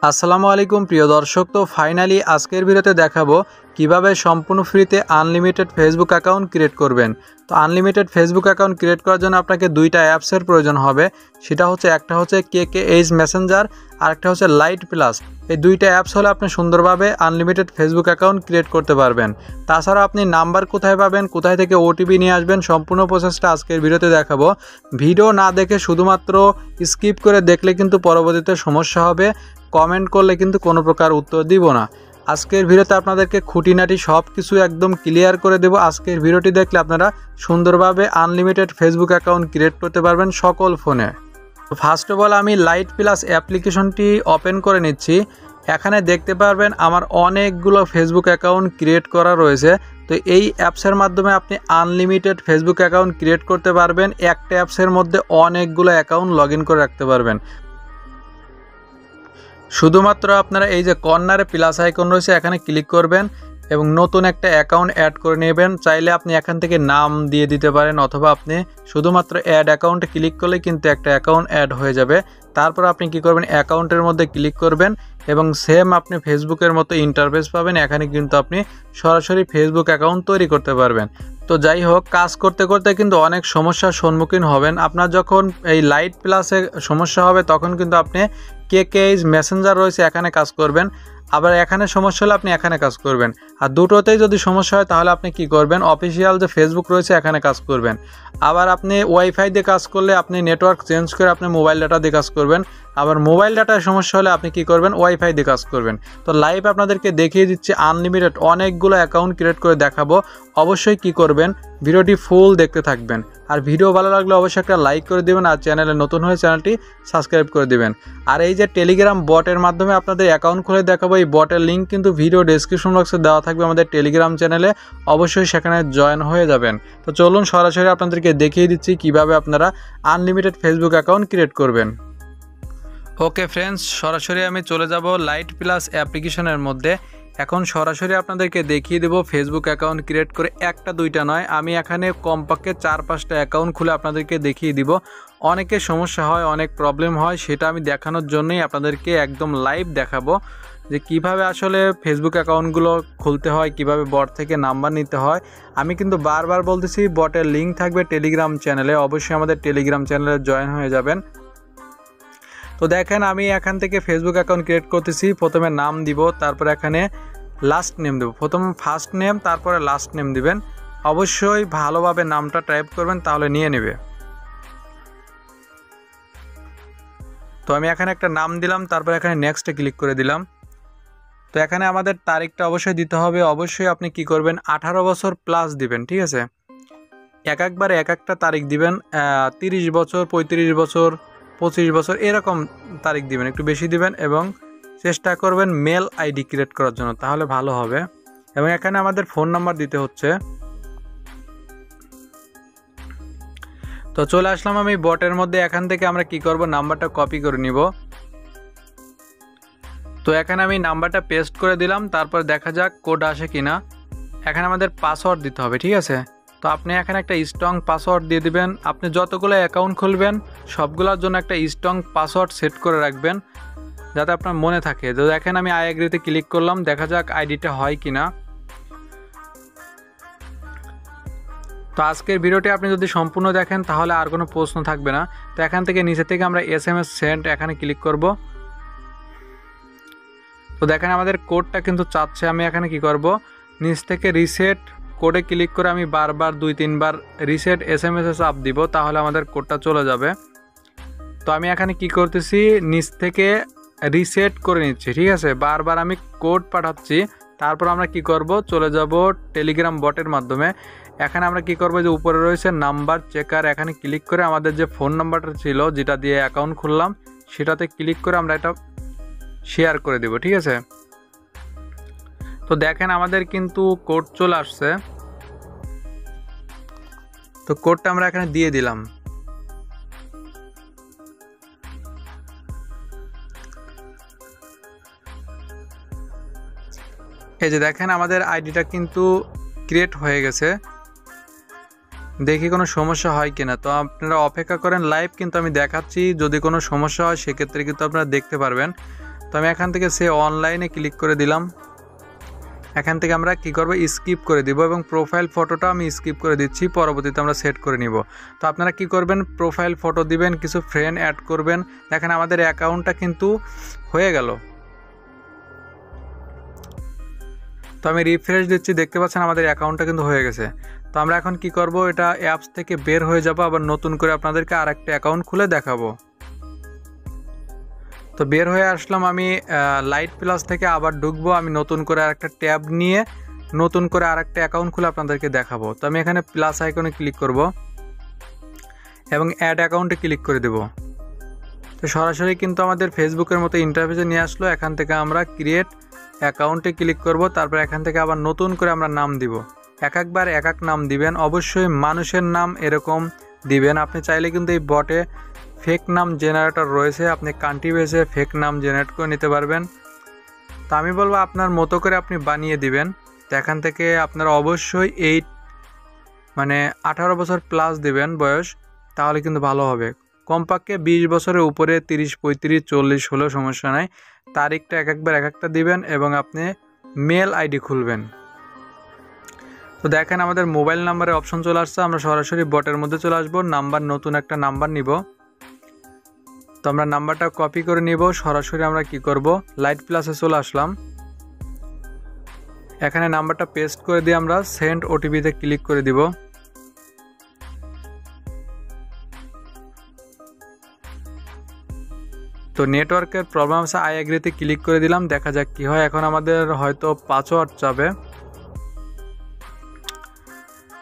আসসালামু আলাইকুম প্রিয় দর্শক। তো ফাইনালি আজকের ভিডিওতে দেখাবো কিভাবে সম্পূর্ণ ফ্রিতে আনলিমিটেড ফেসবুক অ্যাকাউন্ট ক্রিয়েট করবেন। তো আনলিমিটেড ফেসবুক অ্যাকাউন্ট ক্রিয়েট করার জন্য আপনাকে দুইটা অ্যাপসের প্রয়োজন হবে। সেটা হচ্ছে একটা হচ্ছে KKH মেসেঞ্জার আর একটা হচ্ছে লাইট প্লাস। এই দুইটা অ্যাপস হলে আপনি সুন্দরভাবে আনলিমিটেড ফেসবুক অ্যাকাউন্ট ক্রিয়েট করতে পারবেন। তাছাড়া আপনি নাম্বার কোথায় পাবেন, কোথায় থেকে ওটিপি নিয়ে আসবেন, সম্পূর্ণ প্রসেসটা আজকের ভিডিওতে দেখাবো। ভিডিও না দেখে শুধুমাত্র স্কিপ করে দেখলে কিন্তু পরবর্তীতে সমস্যা হবে। কমেন্ট করলে কিন্তু কোনো প্রকার উত্তর দিব না। আজকের ভিডিওতে আপনাদেরকে খুঁটিনাটি সব কিছু একদম ক্লিয়ার করে দেব। আজকের ভিডিওটি দেখলে আপনারা সুন্দরভাবে আনলিমিটেড ফেসবুক অ্যাকাউন্ট ক্রিয়েট করতে পারবেন সকল ফোনে। তো ফার্স্ট অফ অল আমি লাইট প্লাস অ্যাপ্লিকেশনটি ওপেন করে নিচ্ছি। এখানে দেখতে পারবেন আমার অনেকগুলো ফেসবুক অ্যাকাউন্ট ক্রিয়েট করা রয়েছে। তো এই অ্যাপসের মাধ্যমে আপনি আনলিমিটেড ফেসবুক অ্যাকাউন্ট ক্রিয়েট করতে পারবেন। একটা অ্যাপসের মধ্যে অনেকগুলো অ্যাকাউন্ট লগ ইন করে রাখতে পারবেন। শুধুমাত্র আপনারা এই যে কর্নারে প্লাস আইকন রয়েছে এখানে ক্লিক করবেন এবং নতুন একটা অ্যাকাউন্ট অ্যাড করে নেবেন। চাইলে আপনি এখান থেকে নাম দিয়ে দিতে পারেন, অথবা আপনি শুধুমাত্র অ্যাড অ্যাকাউন্টে ক্লিক করলে কিন্তু একটা অ্যাকাউন্ট অ্যাড হয়ে যাবে। তারপর আপনি কি করবেন, অ্যাকাউন্টের মধ্যে ক্লিক করবেন এবং সেম আপনি ফেসবুকের মতো ইন্টারফেস পাবেন। এখানে কিন্তু আপনি সরাসরি ফেসবুক অ্যাকাউন্ট তৈরি করতে পারবেন। তো যাই হোক, কাজ করতে করতে কিন্তু অনেক সমস্যার সম্মুখীন হবেন। আপনার যখন এই লাইট প্লাসে সমস্যা হবে তখন কিন্তু আপনি KKH মেসেঞ্জার রয়েছে এখানে কাজ করবেন, আবার এখানে সমস্যা হলে আপনি এখানে কাজ করবেন। আর দুটোতেই যদি সমস্যা হয় তাহলে আপনি কি করবেন, অফিসিয়াল যে ফেসবুক রয়েছে এখানে কাজ করবেন। আবার আপনি ওয়াইফাই দিয়ে কাজ করলে আপনি নেটওয়ার্ক চেঞ্জ করে আপনি মোবাইল ডাটা দিয়ে কাজ করবেন। আবার মোবাইল ডাটার সমস্যা হলে আপনি কি করবেন, ওয়াইফাই দিয়ে কাজ করবেন। তো লাইভ আপনাদেরকে দেখিয়ে দিচ্ছি আনলিমিটেড অনেকগুলো অ্যাকাউন্ট ক্রিয়েট করে দেখাবো। অবশ্যই কি করবেন, ভিডিওটি ফুল দেখতে থাকবেন। আর ভিডিও ভালো লাগলে অবশ্যই একটা লাইক করে দেবেন, আর চ্যানেলে নতুন হয়ে চ্যানেলটি সাবস্ক্রাইব করে দেবেন। আর এই যে টেলিগ্রাম বটের মাধ্যমে আপনাদের অ্যাকাউন্ট খুলে দেখাবো, এই বটের লিঙ্ক কিন্তু ভিডিও ডেসক্রিপশন বক্সে দেওয়া থাকবে আমাদের টেলিগ্রাম চ্যানেলে। অবশ্যই সেখানে জয়েন হয়ে যাবেন। তো চলুন সরাসরি আপনাদেরকে দেখিয়ে দিচ্ছি কিভাবে আপনারা আনলিমিটেড ফেসবুক অ্যাকাউন্ট ক্রিয়েট করবেন। ওকে ফ্রেন্ডস, সরাসরি আমি চলে যাব লাইট প্লাস অ্যাপ্লিকেশনের মধ্যে। এখন সরাসরি আপনাদেরকে দেখিয়ে দেবো ফেসবুক অ্যাকাউন্ট ক্রিয়েট করে, একটা দুইটা নয়, আমি এখানে কমপক্ষে 4-5টা অ্যাকাউন্ট খুলে আপনাদেরকে দেখিয়ে দিব। অনেকের সমস্যা হয়, অনেক প্রবলেম হয়, সেটা আমি দেখানোর জন্যই আপনাদেরকে একদম লাইভ দেখাবো যে কিভাবে আসলে ফেসবুক অ্যাকাউন্টগুলো খুলতে হয়, কিভাবে বট থেকে নাম্বার নিতে হয়। আমি কিন্তু বারবার বলতেছি বটের লিঙ্ক থাকবে টেলিগ্রাম চ্যানেলে, অবশ্যই আমাদের টেলিগ্রাম চ্যানেলে জয়েন হয়ে যাবেন। তো দেখেন আমি এখান থেকে ফেসবুক অ্যাকাউন্ট ক্রিয়েট করতেছি। প্রথমে নাম দিব, তারপর এখানে লাস্ট নেম দেব। প্রথম ফার্স্ট নেম তারপরে লাস্ট নেম দিবেন। অবশ্যই ভালোভাবে নামটা টাইপ করবেন, তাহলে নিয়ে নেবে। তো আমি এখানে একটা নাম দিলাম, তারপর এখানে নেক্সটে ক্লিক করে দিলাম। তো এখানে আমাদের তারিখটা অবশ্যই দিতে হবে। অবশ্যই আপনি কি করবেন, 18 বছর প্লাস দিবেন, ঠিক আছে। একবারে এক একটা তারিখ দিবেন, 30 বছর, 35 বছর, 25 বছর এরকম তারিখ দিবেন, একটু বেশি দিবেন। এবং চেষ্টা করবেন মেল আইডি ক্রিয়েট করার জন্য, তাহলে ভালো হবে। এবং এখানে আমাদের ফোন নাম্বার দিতে হচ্ছে। তো চলে আসলাম আমি বটের মধ্যে। এখান থেকে আমরা কি করব, নাম্বারটা কপি করে নিব। তো এখানে আমি নাম্বারটা পেস্ট করে দিলাম, তারপর দেখা যাক কোড আসে কিনা। এখানে আমাদের পাসওয়ার্ড দিতে হবে, ঠিক আছে। তো আপনি এখানে একটা স্ট্রং পাসওয়ার্ড দিয়ে দিবেন। আপনি যতগুলো অ্যাকাউন্ট খুলবেন সবগুলোর জন্য একটা স্ট্রং পাসওয়ার্ড সেট করে রাখবেন, যাতে আপনার মনে থাকে। তো দেখেন আমি আই এগ্রিতে ক্লিক করলাম, দেখা যাক আইডিটা হয় কিনা। তো আজকের ভিডিওটি আপনি যদি সম্পূর্ণ দেখেন তাহলে আর কোনো প্রশ্ন থাকবে না। তো এখান থেকে নিচে থেকে আমরা SMS সেন্ড এখানে ক্লিক করব। তো দেখেন আমাদের কোডটা কিন্তু চাচ্ছে। আমি এখানে কি করব, নিচ থেকে রিসেট কোডে ক্লিক করে আমি বারবার 2-3 বার রিসেট SMS চাপ দিব, তাহলে আমাদের কোডটা চলে যাবে। তো আমি এখানে কি করতেছি, নিচ থেকে রিসেট করে নিচ্ছি, ঠিক আছে। বারবার আমি কোড পাঠাচ্ছি। তারপর আমরা কি করব, চলে যাব টেলিগ্রাম বটের মাধ্যমে। এখানে আমরা কি করব, যে উপরে রয়েছে নাম্বার চেকার, এখানে ক্লিক করে আমাদের যে ফোন নাম্বারটা ছিল যেটা দিয়ে অ্যাকাউন্ট খুললাম সেটাতে ক্লিক করে আমরা এটা শেয়ার করে দেব, ঠিক আছে। তো দেখেন আমাদের কিন্তু কোড চলে আসছে। তো কোডটা আমরা এখানে দিয়ে দিলাম। এই যে দেখেন আমাদের আইডিটা কিন্তু ক্রিয়েট হয়ে গেছে। দেখি কোনো সমস্যা হয় কিনা। তো আপনারা অপেক্ষা করেন, লাইভ কিন্তু আমি দেখাচ্ছি, যদি কোনো সমস্যা হয় সেক্ষেত্রে কিন্তু আপনারা দেখতে পারবেন। তো আমি এখান থেকে সে অনলাইনে ক্লিক করে দিলাম। এখান থেকে আমরা কি করব, স্কিপ করে দিব এবং প্রোফাইল ফটোটা আমি স্কিপ করে দিচ্ছি, পরবর্তীতে আমরা সেট করে নিব। তো আপনারা কি করবেন, প্রোফাইল ফটো দিবেন, কিছু ফ্রেন্ড অ্যাড করবেন। দেখেন আমাদের অ্যাকাউন্টটা কিন্তু হয়ে গেল। তো আমি রিফ্রেশ দিচ্ছি, দেখতে পাচ্ছেন আমাদের অ্যাকাউন্টটা কিন্তু হয়ে গেছে। তো আমরা এখন কি করব, এটা অ্যাপস থেকে বের হয়ে যাব, আবার নতুন করে আপনাদেরকে আরেকটা অ্যাকাউন্ট খুলে দেখাবো। তো বের হয়ে আসলাম, আমি লাইট প্লাস থেকে আবার ঢুকবো, আমি নতুন করে আরেকটা ট্যাব নিয়ে নতুন করে আরেকটা অ্যাকাউন্ট খুলে আপনাদেরকে দেখাবো। তো আমি এখানে প্লাস আইকনে ক্লিক করব এবং অ্যাড অ্যাকাউন্টে ক্লিক করে দেব। তো সরাসরি কিন্তু আমাদের ফেসবুকের মতো ইন্টারফেসে নিয়ে আসলো। এখান থেকে আমরা ক্রিয়েট অ্যাকাউন্টে ক্লিক করব, তারপর এখান থেকে আবার নতুন করে আমরা নাম দিব। একবার এক এক নাম দিবেন, অবশ্যই মানুষের নাম এরকম দিবেন। আপনি চাইলে কিন্তু এই বটে ফেক নাম জেনারেটর রয়েছে, আপনি কান্ট্রি বেসে ফেক নাম জেনারেট করে নিতে পারবেন। তো আমি বলবো আপনার মতো করে আপনি বানিয়ে দিবেন। তো এখান থেকে আপনারা অবশ্যই 18 বছর প্লাস দিবেন বয়স, তাহলে কিন্তু ভালো হবে। কমপক্ষে 20 বছরের উপরে 30, 35, 40 হলেও সমস্যা নাই। তারিখটা একবার এক একটা দিবেন এবং আপনি মেল আইডি খুলবেন। তো দেখেন আমাদের মোবাইল নাম্বারের অপশন চলে আসছে, আমরা সরাসরি বটের মধ্যে চলে আসবো। নাম্বার, নতুন একটা নাম্বার নিব। তো আমরা নাম্বারটা কপি করে নিব, সরাসরি আমরা কি করব, লাইট প্লাসে চলে আসলাম। এখানে নাম্বারটা পেস্ট করে দিয়ে আমরা সেন্ড ওটিপিতে ক্লিক করে দিব। তো নেটওয়ার্কের প্রবলেম আছে, আই এগ্রিতে ক্লিক করে দিলাম, দেখা যাক কি হয়। এখন আমাদের হয়তো পাসওয়ার্ড চাবে।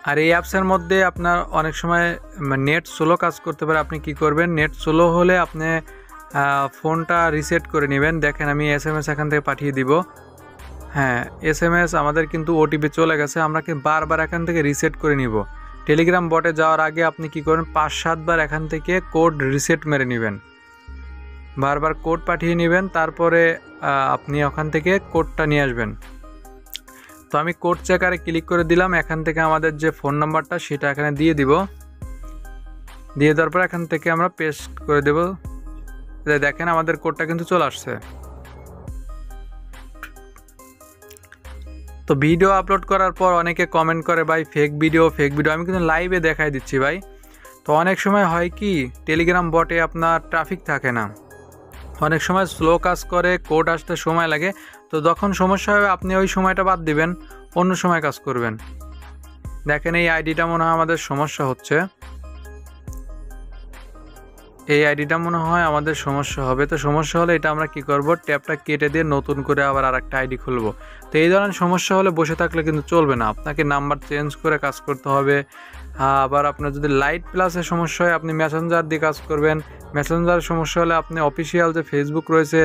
আর এই অ্যাপসের মধ্যে আপনার অনেক সময় নেট স্লো কাজ করতে পারে। আপনি কি করবেন, নেট স্লো হলে আপনি ফোনটা রিসেট করে নেবেন। দেখেন আমি SMS এখান থেকে পাঠিয়ে দিব। হ্যাঁ, SMS আমাদের কিন্তু ওটিপি চলে গেছে, আমরা কি বারবার এখান থেকে রিসেট করে নিব। টেলিগ্রাম বটে যাওয়ার আগে আপনি কি করবেন, 5-7 বার এখান থেকে কোড রিসেট মেরে নেবেন, বারবার কোড পাঠিয়ে নেবেন, তারপরে আপনি ওখান থেকে কোডটা নিয়ে আসবেন। তো আমি কোড চেকারে ক্লিক করে দিলাম। এখান থেকে আমাদের যে ফোন নাম্বারটা সেটা এখানে দিয়ে দিব। দিয়ে দেওয়ার পর এখান থেকে আমরা পেস্ট করে দেব। দেখেন আমাদের কোডটা কিন্তু চলে আসছে। তো ভিডিও আপলোড করার পর অনেকে কমেন্ট করে, ভাই ফেক ভিডিও। আমি কিন্তু লাইভে দেখাই দিচ্ছি ভাই। তো অনেক সময় হয় কি, টেলিগ্রাম বটে আপনার ট্রাফিক থাকে না, অনেক সময় স্লো কাজ করে, কোড আসতে সময় লাগে। তো যখন সমস্যা হবে আপনি ওই সময়টা বাদ দিবেন, অন্য সময় কাজ করবেন। দেখেন এই আইডিটা মনে হয় আমাদের সমস্যা হচ্ছে, এই আইডিটা মনে হয় আমাদের সমস্যা হবে। তো সমস্যা হলে এটা আমরা কি করব, ট্যাবটা কেটে দিয়ে নতুন করে আবার আরেকটা আইডি খুলব। তো এই ধরনের সমস্যা হলে বসে থাকলে কিন্তু চলবে না, আপনাকে নাম্বার চেঞ্জ করে কাজ করতে হবে। আবার আপনার যদি লাইট প্লাসের সমস্যা হয় আপনি মেসেঞ্জার দিয়ে কাজ করবেন। মেসেঞ্জার সমস্যা হলে আপনি অফিসিয়াল যে ফেসবুক রয়েছে,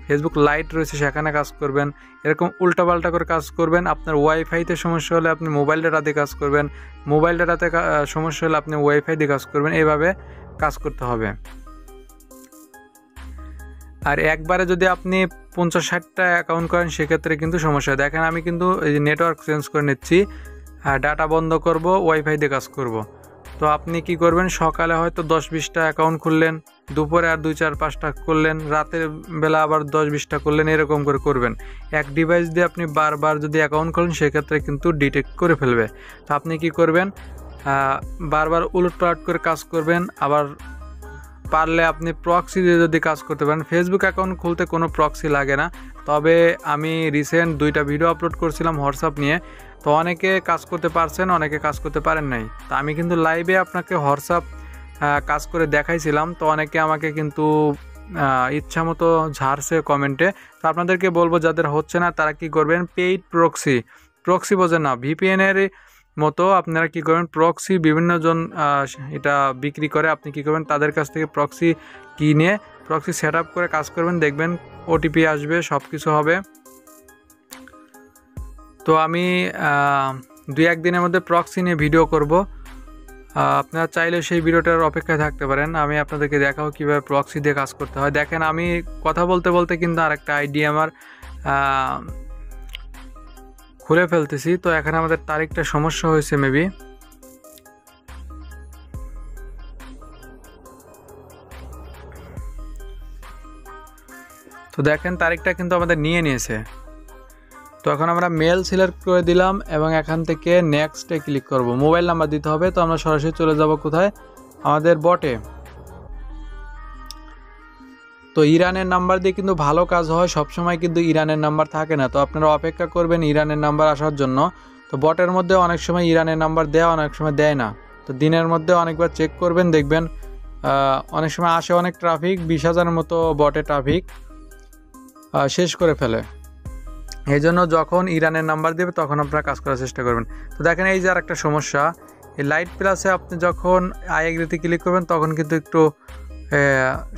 ফেসবুক লাইট রয়েছে, সেখানে কাজ করবেন। এরকম উল্টাপাল্টা করে কাজ করবেন। আপনার ওয়াইফাইতে সমস্যা হলে আপনি মোবাইল ডাটাতে কাজ করবেন, মোবাইল ডাটাতে সমস্যা হলে আপনি ওয়াইফাই দিয়ে কাজ করবেন। এইভাবে কাজ করতে হবে। আর একবারে যদি আপনি 50-60টা অ্যাকাউন্ট করেন সেক্ষেত্রে কিন্তু সমস্যা। দেখেন আমি কিন্তু এই যে নেটওয়ার্ক চেঞ্জ করে নিচ্ছি, ডাটা বন্ধ করব, ওয়াইফাই দিয়ে কাজ করব। তো আপনি কি করবেন, সকালে হয়তো 10-20টা অ্যাকাউন্ট খুললেন, দুপুরে আর 2-4-5টা করলেন, রাতের বেলা আবার 10-20টা করলেন, এরকম করে করবেন। এক ডিভাইস দিয়ে আপনি বারবার যদি অ্যাকাউন্ট খোলেন সেক্ষেত্রে কিন্তু ডিটেক্ট করে ফেলবে। তো আপনি কি করবেন, বারবার উলটপালট করে কাজ করবেন। আবার পারলে আপনি প্রক্সি দিয়ে যদি কাজ করতে পারেন। ফেসবুক অ্যাকাউন্ট খুলতে কোনো প্রক্সি লাগে না, তবে আমি রিসেন্ট 2টা ভিডিও আপলোড করছিলাম হোয়াটসঅ্যাপ নিয়ে। তো অনেকে কাজ করতে পারছেন, অনেকে কাজ করতে পারেন নাই। তো আমি কিন্তু লাইভে আপনাকে হোয়াটসঅ্যাপ কাজ করে দেখাইছিলাম। তো অনেকে আমাকে কিন্তু ইচ্ছা মতো ঝাড়ছে কমেন্টে। তো আপনাদেরকে বলবো যাদের হচ্ছে না তারা কি করবেন, পেইড প্রক্সি বোঝেন না, ভিপিএনের মতো আপনারা কি করবেন, প্রক্সি বিভিন্ন জন এটা বিক্রি করে, আপনি কি করবেন তাদের কাছ থেকে প্রক্সি কিনে প্রক্সি সেট আপ করে কাজ করবেন, দেখবেন ওটিপি আসবে, সব কিছু হবে। তো আমি 2-1 দিনের মধ্যে প্রক্সি নিয়ে ভিডিও করব, আপনারা চাইলে সেই ভিডিওটার অপেক্ষায় থাকতে পারেন। আমি আপনাদেরকে দেখাবো কীভাবে প্রক্সি দিয়ে কাজ করতে হয়। দেখেন আমি কথা বলতে বলতে কিন্তু আরেকটা আইডি আমার খুলে ফেলতেছি। তো এখানে আমাদের তারিখটা সমস্যা হয়েছে মেবি। তো দেখেন তারিখটা কিন্তু আমাদের নিয়ে নিয়েছে। তো এখন আমরা মেল সিলেক্ট করে দিলাম এবং এখান থেকে নেক্সটে ক্লিক করব। মোবাইল নাম্বার দিতে হবে। তো আমরা সরাসরি চলে যাব কোথায়, আমাদের বটে। তো ইরানের নাম্বার দিয়ে কিন্তু ভালো কাজ হয়, সবসময় কিন্তু ইরানের নাম্বার থাকে না। তো আপনারা অপেক্ষা করবেন ইরানের নাম্বার আসার জন্য। তো বটের মধ্যে অনেক সময় ইরানের নাম্বার দেয়, অনেক সময় দেয় না। তো দিনের মধ্যে অনেকবার চেক করবেন, দেখবেন অনেক সময় আসে অনেক ট্রাফিক, 20,000-এর মতো বটে ট্রাফিক শেষ করে ফেলে। এই জন্য যখন ইরানের নাম্বার দেবে তখন আপনারা কাজ করার চেষ্টা করবেন। তো দেখেন এই যে আর একটা সমস্যা, এই লাইট প্লাসে আপনি যখন আই এগ্রিতে ক্লিক করবেন তখন কিন্তু একটু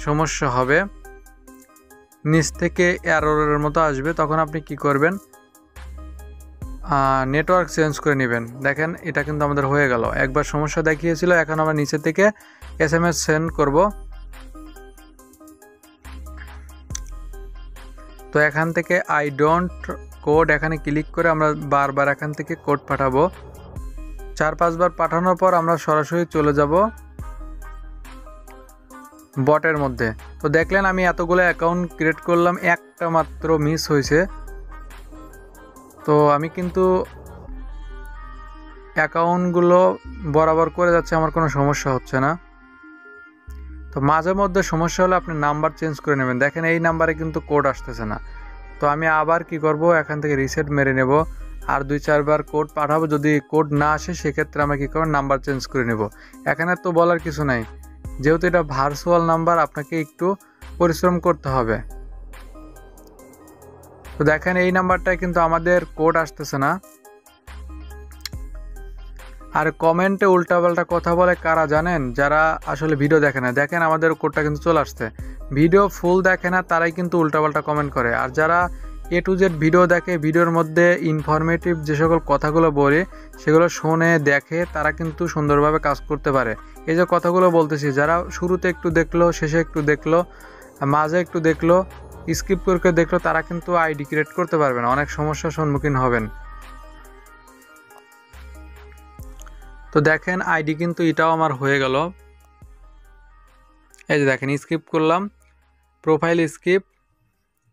সমস্যা হবে, নিচ থেকে এররের মতো আসবে। তখন আপনি কি করবেন, নেটওয়ার্ক চেঞ্জ করে নেবেন। দেখেন এটা কিন্তু আমাদের হয়ে গেল, একবার সমস্যা দেখিয়েছিল, এখন আমরা নিচে থেকে SMS সেন্ড করব। তো এখান থেকে আই ডোন্ট কোড এখানে ক্লিক করে আমরা বারবার এখান থেকে কোড পাঠাবো। 4-5 বার পাঠানোর পর আমরা সরাসরি চলে যাব বটের মধ্যে। তো দেখলেন আমি এতগুলো অ্যাকাউন্ট ক্রিয়েট করলাম, একটা মাত্র মিস হয়েছে। তো আমি কিন্তু অ্যাকাউন্টগুলো বরাবর করে যাচ্ছে, আমার কোনো সমস্যা হচ্ছে না। তো মাঝে মধ্যে সমস্যা হলে আপনি নাম্বার চেঞ্জ করে নেবেন। দেখেন এই নাম্বারে কিন্তু কোড আসতেছে না। তো আমি আবার কি করব, এখান থেকে রিসেট মেরে নেব, আর 2-4 বার কোড পাঠাবো। যদি কোড না আসে সেক্ষেত্রে আমরা কী করব, নাম্বার চেঞ্জ করে নেব। এখানে তো বলার কিছু নাই, যেহেতু এটা ভার্চুয়াল নাম্বার আপনাকে একটু পরিশ্রম করতে হবে। তো দেখেন এই নাম্বারটায় কিন্তু আমাদের কোড আসতেছে না। আর কমেন্টে উল্টাপাল্টা কথা বলে কারা জানেন, যারা আসলে ভিডিও দেখে না। দেখেন আমাদের কোডটা কিন্তু চলে আসছে, ভিডিও ফুল দেখে না তারাই কিন্তু উল্টাপাল্টা কমেন্ট করে। আর যারা A to Z ভিডিও দেখে, ভিডিওর মধ্যে ইনফরমেটিভ যে সকল কথাগুলো বলে সেগুলো শোনে দেখে, তারা কিন্তু সুন্দরভাবে কাজ করতে পারে। এই যে কথাগুলো বলতেছি, যারা শুরুতে একটু দেখলো, শেষে একটু দেখলো, মাঝে একটু দেখলো, স্কিপ করে দেখলো, তারা কিন্তু আইডি ক্রিয়েট করতে পারবে না, অনেক সমস্যার সম্মুখীন হবেন। তো দেখেন আইডি কিন্তু এটাও আমার হয়ে গেল। এই যে দেখেন স্কিপ করলাম, প্রোফাইল স্কিপ।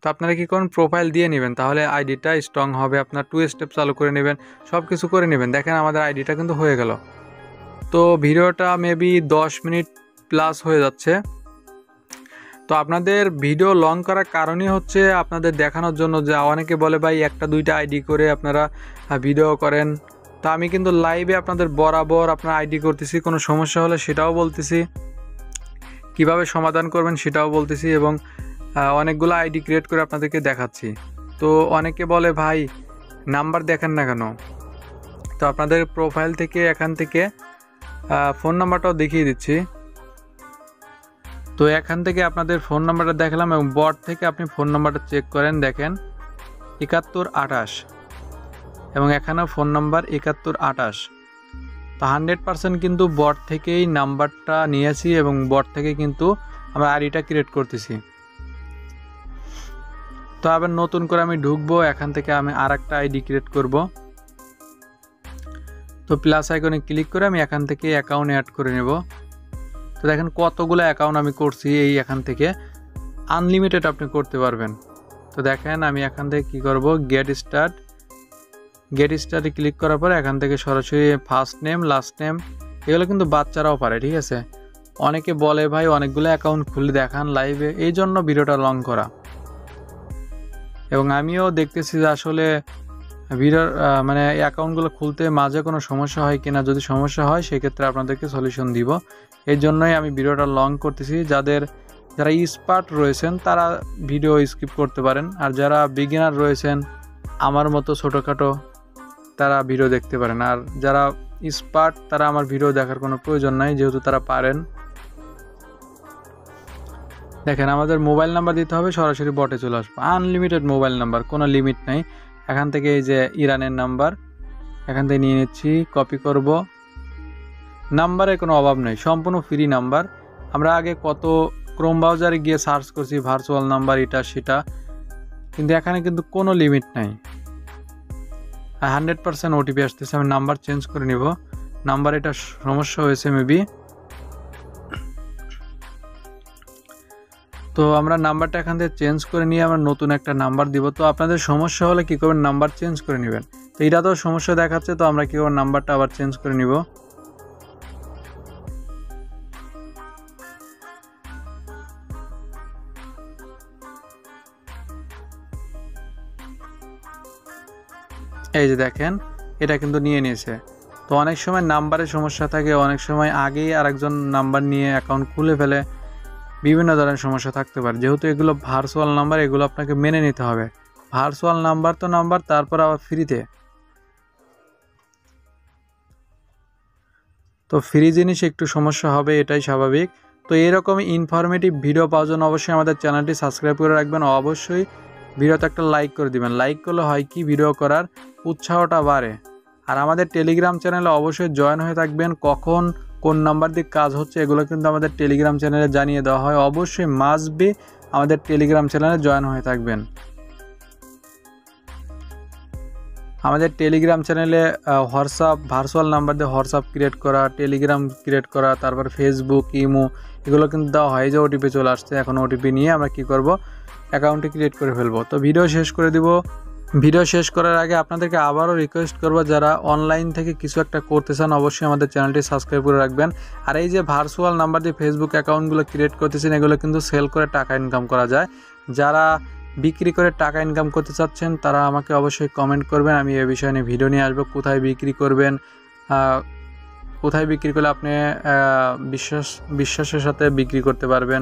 তো আপনারা কি করুন, প্রোফাইল দিয়ে নেবেন, তাহলে আইডিটা স্ট্রং হবে। আপনার 2 স্টেপ চালু করে নেবেন, সব কিছু করে নেবেন। দেখেন আমাদের আইডিটা কিন্তু হয়ে গেল। তো ভিডিওটা মেবি 10 মিনিট প্লাস হয়ে যাচ্ছে। তো আপনাদের ভিডিও লং করার কারণই হচ্ছে আপনাদের দেখানোর জন্য, যে অনেকে বলে ভাই 1-2টা আইডি করে আপনারা ভিডিও করেন। তো আমি কিন্তু লাইভে আপনাদের বরাবর আপনার আইডি করতেছি, কোনো সমস্যা হলে সেটাও বলতেছি, কিভাবে সমাধান করবেন সেটাও বলতেছি, এবং অনেকগুলো আইডি ক্রিয়েট করে আপনাদেরকে দেখাচ্ছি। তো অনেকে বলে ভাই নাম্বার দেখেন না কেন, তো আপনাদের প্রোফাইল থেকে এখান থেকে ফোন নাম্বারটাও দেখিয়ে দিচ্ছি। তো এখান থেকে আপনাদের ফোন নাম্বারটা দেখালাম, এবং বট থেকে আপনি ফোন নাম্বারটা চেক করেন, দেখেন 7128, এবং এখানেও ফোন নাম্বার 7128। তো 100% কিন্তু বট থেকেই নাম্বারটা নিয়েছি, এবং বট থেকে কিন্তু আমরা আইডিটা ক্রিয়েট করতেছি। তো আবার নতুন করে আমি ঢুকবো, এখান থেকে আমি আর একটা আইডি ক্রিয়েট করব। তো প্লাস আইকনে ক্লিক করে আমি এখান থেকে অ্যাকাউন্ট অ্যাড করে নেব। তো দেখেন কতগুলো অ্যাকাউন্ট আমি করছি, এই এখান থেকে আনলিমিটেড আপনি করতে পারবেন। তো দেখেন আমি এখান থেকে কি করব, গেট স্টার্টে ক্লিক করার পরে এখান থেকে সরাসরি ফার্স্ট নেম, লাস্ট নেম, এগুলো কিন্তু বাচ্চারাও পারে, ঠিক আছে। অনেকে বলে ভাই অনেকগুলো অ্যাকাউন্ট খুলে দেখান লাইভে, এই জন্য ভিডিওটা লং করা। এবং আমিও দেখতেছি যে আসলে ভিডিওর মানে অ্যাকাউন্টগুলো খুলতে মাঝে কোনো সমস্যা হয় কিনা, যদি সমস্যা হয় সেক্ষেত্রে আপনাদেরকে সলিউশন দিব। এই জন্যই আমি ভিডিওটা লং করতেছি। যারা এক্সপার্ট রয়েছেন তারা ভিডিও স্কিপ করতে পারেন, আর যারা বিগিনার রয়েছেন আমার মতো ছোটোখাটো, তারা ভিডিও দেখতে পারেন। আর যারা এক্সপার্ট তারা আমার ভিডিও দেখার কোনো প্রয়োজন নাই, যেহেতু তারা পারেন। দেখেন আমাদের মোবাইল নাম্বার দিতে হবে, সরাসরি বটে চলে আসবো। আনলিমিটেড মোবাইল নাম্বার, কোনো লিমিট নেই। এখান থেকে এই যে ইরানের নাম্বার এখান থেকে নিয়ে নিচ্ছি, কপি করব। নাম্বারের কোনো অভাব নেই, সম্পূর্ণ ফ্রি নাম্বার। আমরা আগে কত ক্রোম ব্রাউজারে গিয়ে সার্চ করছি ভার্চুয়াল নাম্বার এটা সেটা, কিন্তু এখানে কিন্তু কোনো লিমিট নাই। 100% ওটিপি আসতেছে, আমি নাম্বার চেঞ্জ করে নিব। নাম্বার এটা সমস্যা হয়েছে মেবি। তো তো আমরা নাম্বারটা এখান থেকে চেঞ্জ করে নিয়ে আমরা নতুন একটা নাম্বার দিব। তো আপনাদের সমস্যা হলে কী করবেন, নাম্বার চেঞ্জ করে নেবেন। তো এটা তো সমস্যা দেখাচ্ছে, তো আমরা কী করব, নাম্বারটা আবার চেঞ্জ করে নিব। এই যে দেখেন, এটা কিন্তু নিয়ে নিয়েছে। তো অনেক সময় নাম্বারের সমস্যা থাকে, অনেক সময় আগেই আরেকজন নাম্বার নিয়ে অ্যাকাউন্ট খুলে ফেলে, বিভিন্ন ধরনের সমস্যা থাকতে পারে। যেহেতু এগুলো ভার্চুয়াল নাম্বার, এগুলো আপনাকে মেনে নিতে হবে। ভার্চুয়াল নাম্বার তো নাম্বার, তারপর আবার ফ্রিতে। তো ফ্রি জিনিস একটু সমস্যা হবে, এটাই স্বাভাবিক। তো এরকমই ইনফরমেটিভ ভিডিও পাওয়ার জন্য অবশ্যই আমাদের চ্যানেলটি সাবস্ক্রাইব করে রাখবেন। অবশ্যই ভিডিওতে একটা লাইক করে দিবেন। লাইক করলে হয় কি, ভিডিও করার উৎসাহটা বাড়ে। আর আমাদের টেলিগ্রাম চ্যানেলে অবশ্যই জয়েন হয়ে থাকবেন। কখন কোন নাম্বার দিয়ে কাজ হচ্ছে এগুলো কিন্তু আমাদের টেলিগ্রাম চ্যানেলে জানিয়ে দেওয়া হয়। অবশ্যই মাস্ট বি আমাদের টেলিগ্রাম চ্যানেলে জয়েন হয়ে থাকবেন। আমাদের টেলিগ্রাম চ্যানেলে হোয়াটসঅ্যাপ, ভার্চুয়াল নাম্বার দিয়ে হোয়াটসঅ্যাপ ক্রিয়েট করা, টেলিগ্রাম ক্রিয়েট করা, তারপর ফেসবুক, ইমো, এগুলো কিন্তু দেওয়া হয়। যে ওটিপি চলে আসছে, এখন ওটিপি নিয়ে আমরা কি করব, অ্যাকাউন্টটি ক্রিয়েট করে ফেলবো। তো ভিডিও শেষ করে দিব। ভিডিও শেষ করার আগে আপনাদেরকে আবারও রিকোয়েস্ট করবো, যারা অনলাইন থেকে কিছু একটা করতে চান অবশ্যই আমাদের চ্যানেলটি সাবস্ক্রাইব করে রাখবেন। আর এই যে ভার্চুয়াল নাম্বার দিয়ে ফেসবুক অ্যাকাউন্টগুলো ক্রিয়েট করতেছেন, এগুলো কিন্তু সেল করে টাকা ইনকাম করা যায়। যারা বিক্রি করে টাকা ইনকাম করতে চাচ্ছেন তারা আমাকে অবশ্যই কমেন্ট করবেন। আমি এই বিষয় নিয়ে ভিডিও নিয়ে আসবো, কোথায় বিক্রি করবেন, কোথায় বিক্রি করলে আপনি বিশ্বাসের সাথে বিক্রি করতে পারবেন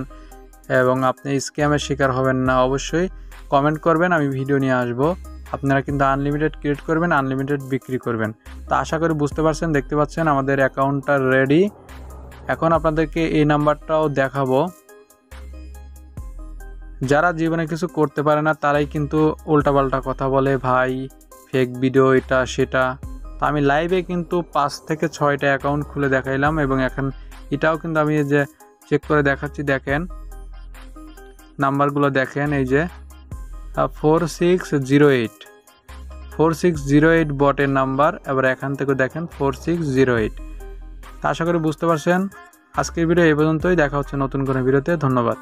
এবং আপনি স্ক্যামের শিকার হবেন না। অবশ্যই কমেন্ট করবেন, আমি ভিডিও নিয়ে আসবো। আপনারা কিন্তু আনলিমিটেড ক্রিয়েট করবেন, আনলিমিটেড বিক্রি করবেন। তো আশা করি বুঝতে পারছেন, দেখতে পাচ্ছেন আমাদের অ্যাকাউন্টটা রেডি। এখন আপনাদেরকে এই নাম্বারটাও দেখাবো। যারা জীবনে কিছু করতে পারে না তারাই কিন্তু উল্টাপাল্টা কথা বলে, ভাই ফেক ভিডিও এটা সেটা। তো আমি লাইভে কিন্তু 5 থেকে 6টা অ্যাকাউন্ট খুলে দেখাইলাম এবং এখন এটাও কিন্তু আমি যে চেক করে দেখাচ্ছি। দেখেন নাম্বারগুলো দেখেন, এই যে 4608 বটের নাম্বার। এবার এখান থেকে দেখেন 4608। তা আশা করি বুঝতে পারছেন। আজকের ভিডিও এই পর্যন্তই, দেখা হচ্ছে নতুন কোনো ভিডিওতে। ধন্যবাদ।